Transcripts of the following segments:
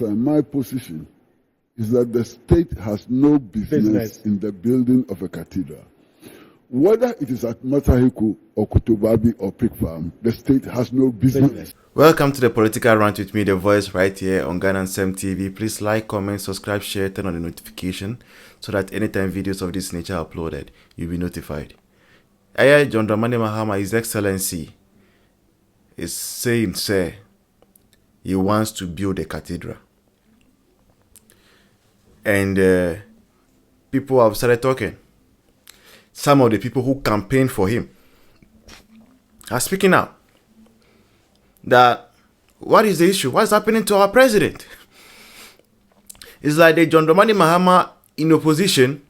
my position is that the state has no business in the building of a cathedral. Whether it is at Matahiko or Kutubabi or Pig Farm, the state has no business. Welcome to the Political Rant with me, The Voice, right here on Ghana Sem TV. Please like, comment, subscribe, share, turn on the notification so that anytime videos of this nature are uploaded, you'll be notified. John Dramani Mahama, His Excellency, is saying, sir, he wants to build a cathedral. And people have started talking. Some of the people who campaigned for him are speaking out. That what is the issue? What's happening to our president? It's like the John Dramani Mahama in opposition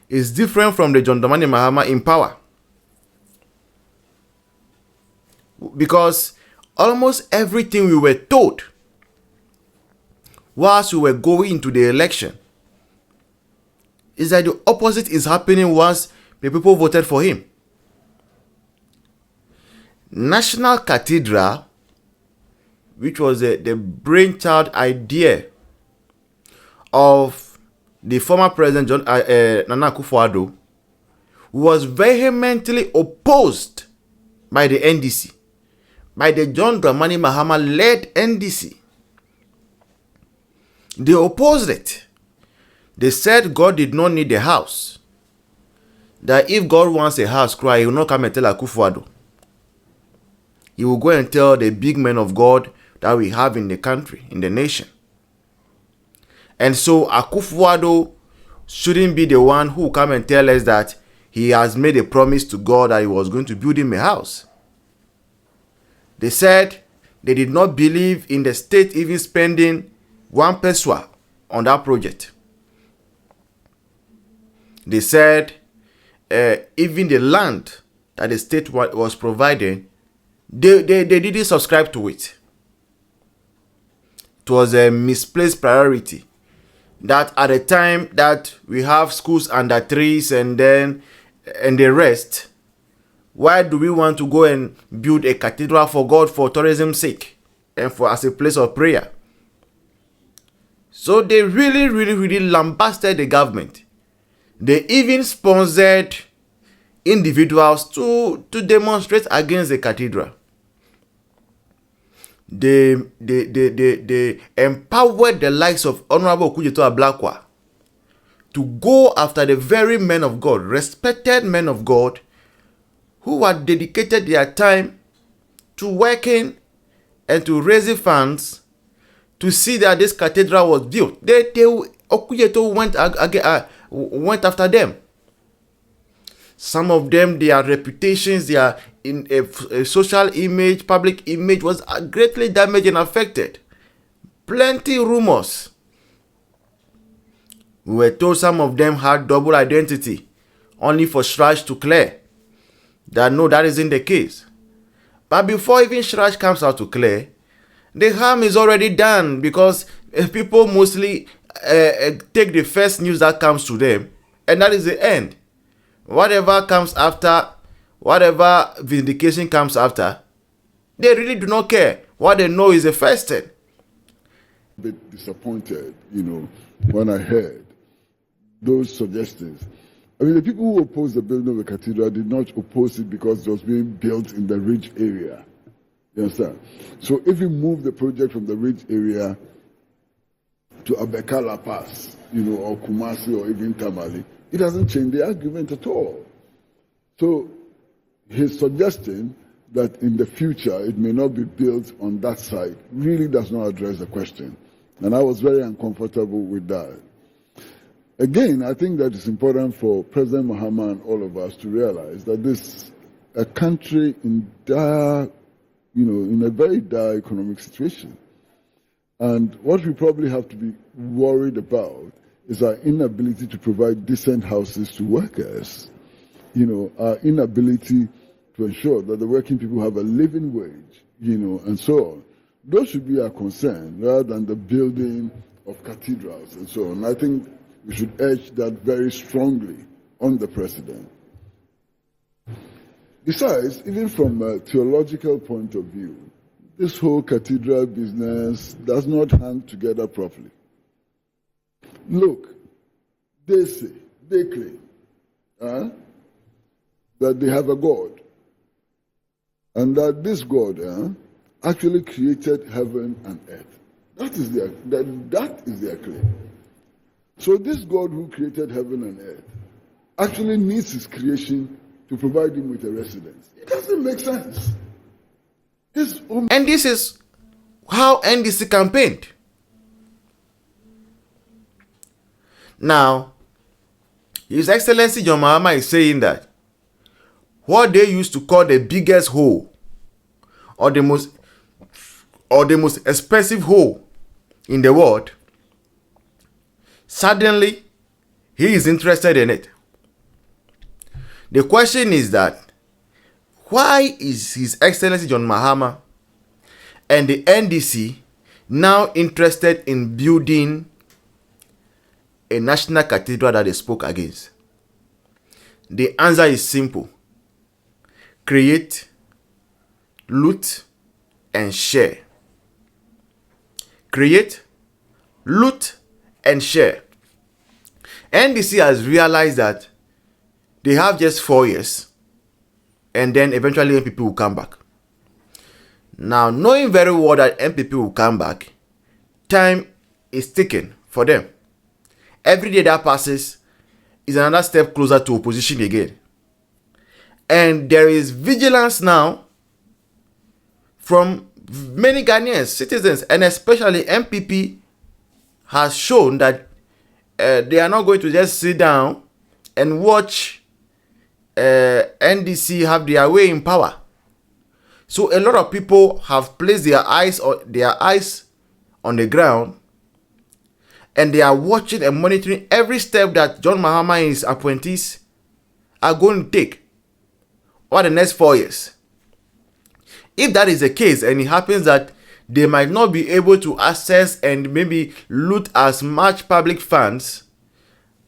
is different from the John Dramani Mahama in power. Because almost everything we were told whilst we were going into the election is that the opposite is happening once the people voted for him. National Cathedral, which was the brainchild idea of the former president John Nana Akufo-Addo, was vehemently opposed by the NDC, by the John Dramani Mahama-led NDC. They opposed it. They said God did not need a house. That if God wants a house, he will not come and tell Akufo-Addo. He will go and tell the big men of God that we have in the country, in the nation. And so Akufo-Addo shouldn't be the one who will come and tell us that he has made a promise to God that he was going to build him a house. They said they did not believe in the state even spending one peso on that project. They said even the land that the state was providing, they didn't subscribe to it. It was a misplaced priority. That at the time that we have schools under trees and the rest, why do we want to go and build a cathedral for God for tourism's sake and for as a place of prayer? So they really lambasted the government. They even sponsored individuals to demonstrate against the cathedral. They empowered the likes of Honorable Okujeto Ablakwa to go after the very men of God, respected men of God, who had dedicated their time to working and to raising funds to see that this cathedral was built. Okujeto went after them. Some of them, their reputations, their social image, public image was greatly damaged and affected. Plenty rumors. We were told some of them had double identity, only for Shraj to clear that no, that isn't the case. But before even Shraj comes out to clear, the harm is already done, because people mostly take the first news that comes to them, and that is the end. Whatever comes after, whatever vindication comes after, they really do not care. What they know is the first thing. A bit disappointed, when I heard those suggestions. I mean, the people who opposed the building of the cathedral did not oppose it because it was being built in the ridge area. You understand? So if you move the project from the ridge area to Abekala Pass, or Kumasi or even Tamale, it doesn't change the argument at all. So his suggestion that in the future it may not be built on that site really does not address the question. And I was very uncomfortable with that. Again, I think that it's important for President Mahama and all of us to realize that this a country in dire, in a very dire economic situation. And what we probably have to be worried about is our inability to provide decent houses to workers. Our inability to ensure that the working people have a living wage, and so on. Those should be our concern rather than the building of cathedrals and so on. I think we should urge that very strongly on the president. Besides, even from a theological point of view, this whole cathedral business does not hang together properly. Look, they claim that they have a God, and that this God actually created heaven and earth. That is their claim. So this God who created heaven and earth actually needs his creation to provide him with a residence. It doesn't make sense. And this is how NDC campaigned. Now, His Excellency John Mahama is saying that what they used to call the biggest hole or the most expensive hole in the world, suddenly he is interested in it. The question is that why is His Excellency John Mahama and the NDC now interested in building a national cathedral that they spoke against? The answer is simple. Create, loot, and share. Create, loot, and share. NDC has realized that they have just 4 years, and then eventually MPP will come back. Now, knowing very well that MPP will come back, time is ticking for them. Every day that passes is another step closer to opposition again. And there is vigilance now from many Ghanaians, citizens, and especially MPP has shown that they are not going to just sit down and watch NDC have their way in power. So a lot of people have placed their eyes on the ground, and they are watching and monitoring every step that John Mahama and his appointees are going to take over the next 4 years. If that is the case, and it happens that they might not be able to access and maybe loot as much public funds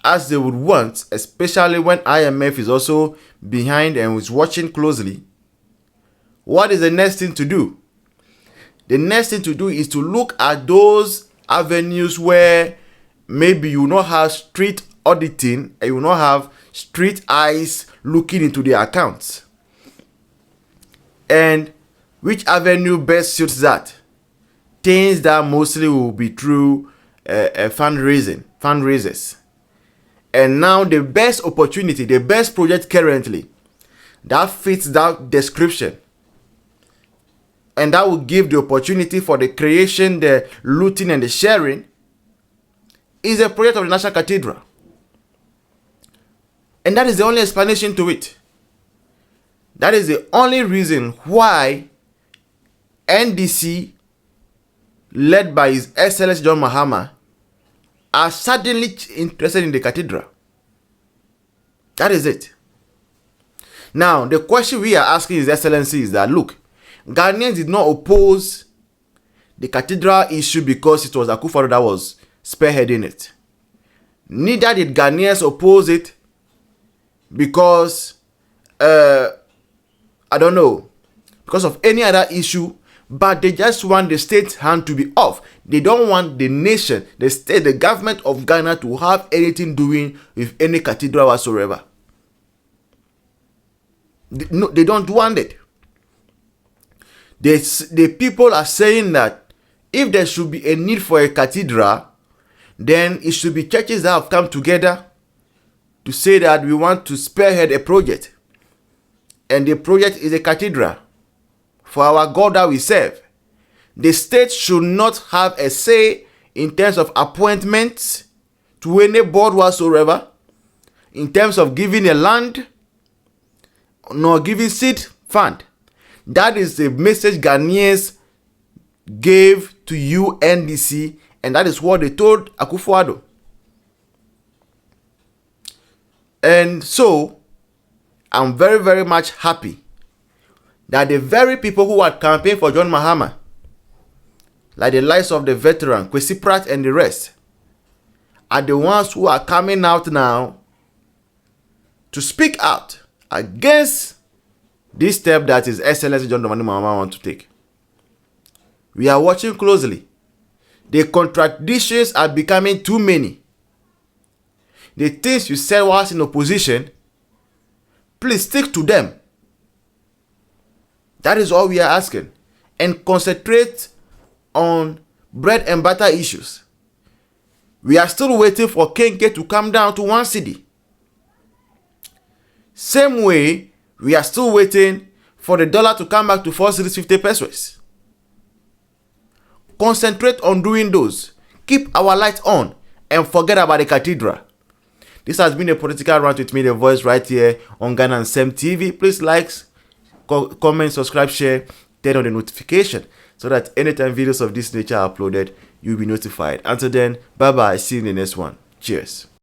as they would want, especially when IMF is also behind and is watching closely, what is the next thing to do? The next thing to do is to look at those avenues where maybe you will not have street auditing and you will not have street eyes looking into their accounts. And which avenue best suits that? Things that mostly will be through fundraisers. And now the best opportunity, the best project currently that fits that description, and that will give the opportunity for the creation, the looting, and the sharing, is a project of the National Cathedral. And that is the only explanation to it. That is the only reason why NDC, led by His Excellency John Mahama, are suddenly interested in the cathedral. That is it. Now, the question we are asking His Excellency is that, look, Ghanaians did not oppose the cathedral issue because it was Akufo-Addo that was spearheading it. Neither did Ghanaians oppose it because, because of any other issue, but they just want the state's hand to be off. They don't want the nation, the state, the government of Ghana to have anything doing with any cathedral whatsoever. They don't want it. The people are saying that if there should be a need for a cathedral, then it should be churches that have come together to say that we want to spearhead a project. And the project is a cathedral for our God that we serve. The state should not have a say in terms of appointments to any board whatsoever, in terms of giving a land, nor giving seed fund. That is the message Ghanaians gave to you, NDC, and that is what they told Akufo-Addo. And so, I'm very, very much happy that the very people who had campaigned for John Mahama, like the likes of the veteran, Kwesi Pratt and the rest, are the ones who are coming out now to speak out against this step that His Excellency John Dramani Mahama wants to take. We are watching closely. The contradictions are becoming too many. The things you said whilst in opposition, please stick to them. That is all we are asking. And concentrate on bread and butter issues. We are still waiting for Kenke to come down to 1 cedi. Same way, we are still waiting for the dollar to come back to 4 cedis 50 pesos. Concentrate on doing those. Keep our lights on and forget about the cathedral. This has been a political rant with me, The Voice, right here on Ghana and Sem TV. Please like, comment, subscribe, share, turn on the notification so that anytime videos of this nature are uploaded, you'll be notified. Until then, bye bye. See you in the next one. Cheers.